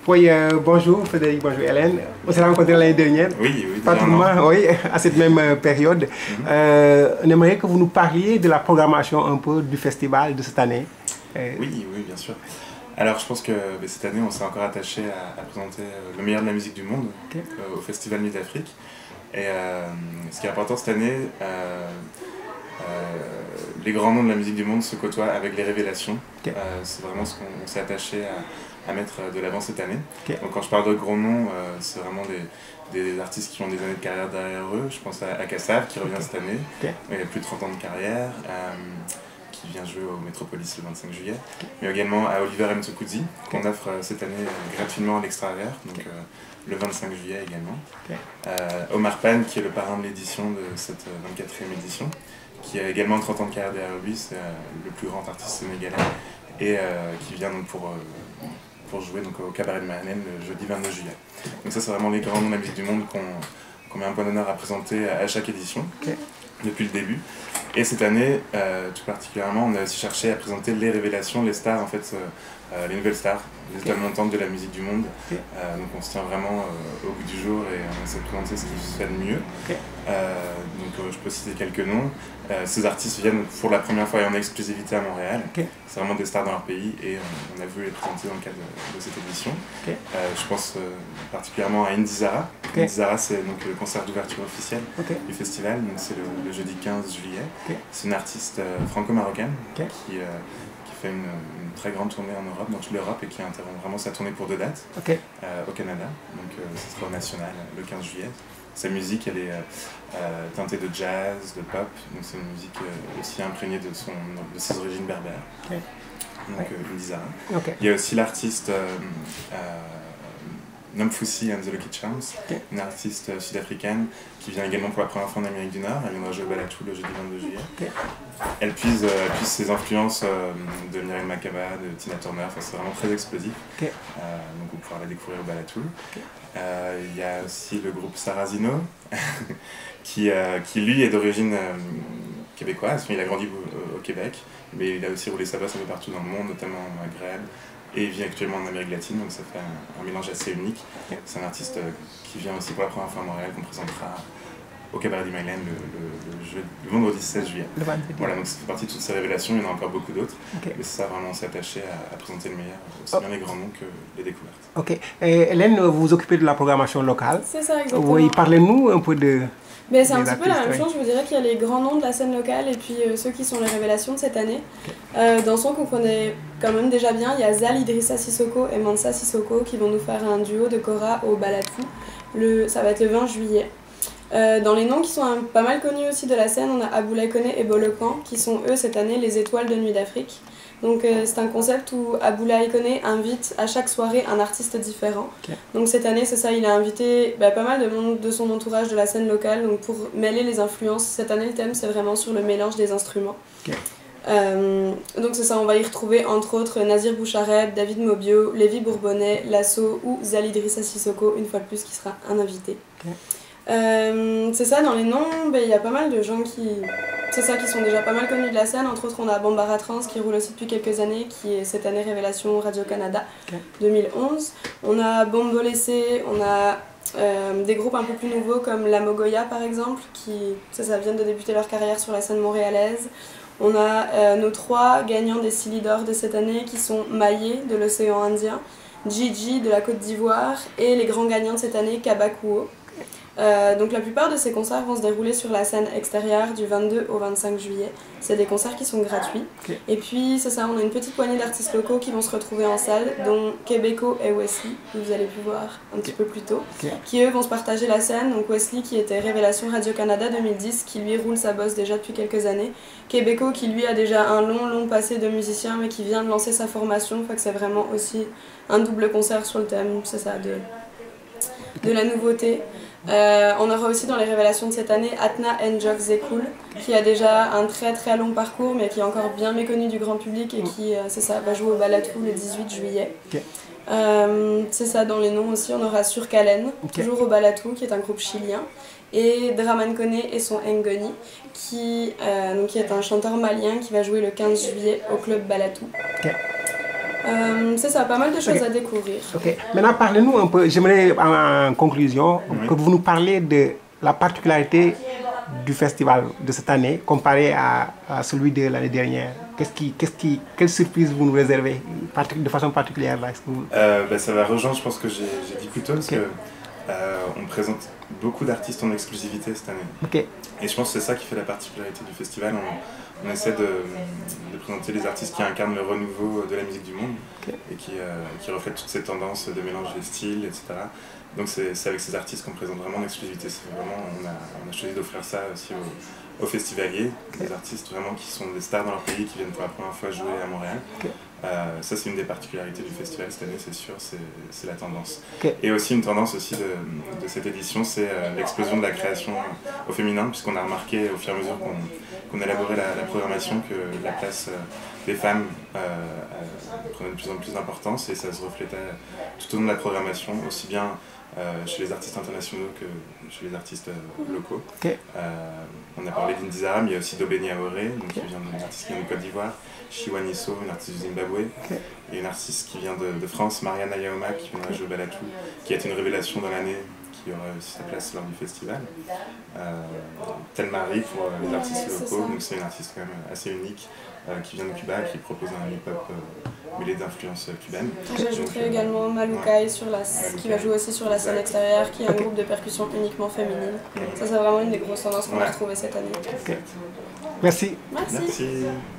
Oui, bonjour Frédéric, bonjour Hélène. On s'est rencontrés l'année dernière. Oui, pratiquement, oui, à cette même période. On aimerait que vous nous parliez de la programmation un peu du festival de cette année. Oui, bien sûr. Alors je pense que cette année on s'est encore attaché à présenter le meilleur de la musique du monde au Festival Nuit d'Afrique. Et ce qui est important cette année, les grands noms de la musique du monde se côtoient avec les révélations. C'est vraiment ce qu'on s'est attaché à mettre de l'avant cette année. Donc quand je parle de grands noms, c'est vraiment des artistes qui ont des années de carrière derrière eux. Je pense à Kassav qui revient cette année, il a plus de 30 ans de carrière, qui vient jouer au Metropolis le 25 juillet. Mais également à Oliver Mtukudzi, qu'on offre cette année gratuitement à l'Extravert, donc le 25 juillet également. Omar Pène, qui est le parrain de l'édition de cette 24e édition, qui a également 30 ans de carrière derrière lui, c'est le plus grand artiste sénégalais, et qui vient donc pour jouer donc, au Cabaret de Marlène le jeudi 22 juillet. Donc ça c'est vraiment les grands noms de la musique du monde qu'on met un point d'honneur à présenter à chaque édition, depuis le début. Et cette année, tout particulièrement, on a aussi cherché à présenter les révélations, les stars, en fait, les nouvelles stars, les étoiles montantes de la musique du monde. Donc on se tient vraiment au goût du jour et on essaie de présenter ce qui se fait de mieux. Donc je peux citer quelques noms. Ces artistes viennent pour la première fois et en exclusivité à Montréal. C'est vraiment des stars dans leur pays et on a voulu les présenter dans le cadre de cette édition. Je pense particulièrement à Indizara. Indizara, c'est donc le concert d'ouverture officiel du festival, donc c'est le jeudi 15 juillet. C'est une artiste franco-marocaine qui fait une très grande tournée en Europe, dans toute l'Europe, et qui interrompt vraiment sa tournée pour 2 dates au Canada. Donc ce sera au National le 15 juillet. Sa musique, elle est teintée de jazz, de pop, donc c'est une musique aussi imprégnée de ses origines berbères. Donc Indizara. Il y a aussi l'artiste Nomfusi and the Lucky Charms, une artiste sud-africaine qui vient également pour la première fois en Amérique du Nord. Elle viendra jouer au Balatou le jeudi 22 juillet. Elle puise ses influences de Myriam Makeba, de Tina Turner, enfin, c'est vraiment très explosif. Donc vous pourrez la découvrir au Balatou. Il y a aussi le groupe Sarrazino qui lui est d'origine québécoise. Il a grandi au Québec, mais il a aussi roulé sa bosse un peu partout dans le monde, notamment au Maghreb. Et il vit actuellement en Amérique latine, donc ça fait un mélange assez unique. C'est un artiste qui vient aussi pour la première fois à Montréal, qu'on présentera au Cabaret du Maghreb le vendredi 16 juillet. Voilà, donc ça fait partie de toutes ces révélations, il y en a encore beaucoup d'autres. Mais c'est ça, vraiment, on s'est attaché à présenter le meilleur, aussi bien les grands noms que les découvertes. Et Hélène, vous vous occupez de la programmation locale. C'est ça, exactement. Oui, parlez-nous un peu de... C'est un petit peu la même chose, je vous dirais qu'il y a les grands noms de la scène locale et puis ceux qui sont les révélations de cette année. Dans son qu'on connaît quand même déjà bien, il y a Zal Idrissa Sissoko et Mansa Sissoko qui vont nous faire un duo de kora au Balatou. Ça va être le 20 juillet. Dans les noms qui sont pas mal connus aussi de la scène, on a Aboulaye Koné et Bolokan qui sont eux cette année les étoiles de Nuit d'Afrique. Donc c'est un concept où Aboulaye Koné invite à chaque soirée un artiste différent. Donc cette année c'est ça, il a invité pas mal de monde de son entourage de la scène locale, donc pour mêler les influences. Cette année le thème c'est vraiment sur le mélange des instruments. Donc c'est ça, on va y retrouver entre autres Nazir Bouchareb, David Mobio, Lévi Bourbonnais, Lasso ou Zal Idrissa Sissoko une fois de plus qui sera un invité. C'est ça, dans les noms, il y a pas mal de gens qui sont déjà pas mal connus de la scène. Entre autres, on a Bambara Trans qui roule aussi depuis quelques années, qui est cette année révélation Radio-Canada 2011. On a Bombolessé, on a des groupes un peu plus nouveaux comme La Mogoya par exemple, qui ça vient de débuter leur carrière sur la scène montréalaise. On a nos 3 gagnants des Silly d'Or de cette année qui sont Maillé de l'océan Indien, Gigi de la Côte d'Ivoire et les grands gagnants de cette année, Kabakuo. Donc la plupart de ces concerts vont se dérouler sur la scène extérieure du 22 au 25 juillet. C'est des concerts qui sont gratuits. Et puis c'est ça, on a une petite poignée d'artistes locaux qui vont se retrouver en salle, dont Québéco et Wesley, que vous allez pu voir un petit peu plus tôt, qui eux vont se partager la scène. Donc Wesley qui était révélation Radio-Canada 2010, qui lui roule sa bosse déjà depuis quelques années. Québéco qui lui a déjà un long passé de musicien mais qui vient de lancer sa formation, fait que c'est vraiment aussi un double concert sur le thème, c'est ça, de la nouveauté. On aura aussi dans les révélations de cette année Atna Njok Zekul qui a déjà un très long parcours mais qui est encore bien méconnu du grand public et qui va jouer au Balatou le 18 juillet. C'est ça, dans les noms aussi on aura Surkalen, toujours au Balatou, qui est un groupe chilien, et Draman Koné et son Ngoni qui est un chanteur malien qui va jouer le 15 juillet au club Balatou. C'est ça, pas mal de choses à découvrir. Ok. Maintenant, parlez-nous un peu, j'aimerais en conclusion que vous nous parlez de la particularité du festival de cette année comparé à celui de l'année dernière. Quelle surprise vous nous réservez de façon particulière là, ça va rejoindre, je pense que j'ai dit plus tôt, parce que on présente beaucoup d'artistes en exclusivité cette année. Et je pense que c'est ça qui fait la particularité du festival. On essaie de présenter les artistes qui incarnent le renouveau de la musique du monde et qui reflètent toutes ces tendances de mélange des styles, etc. Donc c'est avec ces artistes qu'on présente vraiment en exclusivité. On a choisi d'offrir ça aussi aux festivaliers, des artistes vraiment qui sont des stars dans leur pays, qui viennent pour la première fois jouer à Montréal. Ça c'est une des particularités du festival cette année, c'est sûr, c'est la tendance. Et aussi une tendance aussi de cette édition, c'est l'explosion de la création au féminin, puisqu'on a remarqué au fur et à mesure qu'on élaborait la programmation que la place des femmes prenait de plus en plus d'importance, et ça se reflétait tout au long de la programmation, aussi bien chez les artistes internationaux que chez les artistes locaux. On a parlé d'Indy Zara, mais il y a aussi Dobeni Aoré, donc une artiste qui vient de Côte d'Ivoire, Shiwa Nisso, une artiste du Zimbabwe, et une artiste qui vient de France, Mariana Yaoma, qui viendra jouer Balatou, qui a été une révélation dans l'année, qui aura aussi sa place lors du festival. Telmari pour les artistes locaux, donc c'est une artiste quand même assez unique, qui vient de Cuba, qui propose un hip-hop mêlé d'influences cubaines. J'ajouterai également Malukai qui va jouer aussi sur la scène extérieure, qui est un groupe de percussion uniquement féminine. Ça c'est vraiment une des grosses tendances qu'on a retrouvées cette année. Merci. Merci.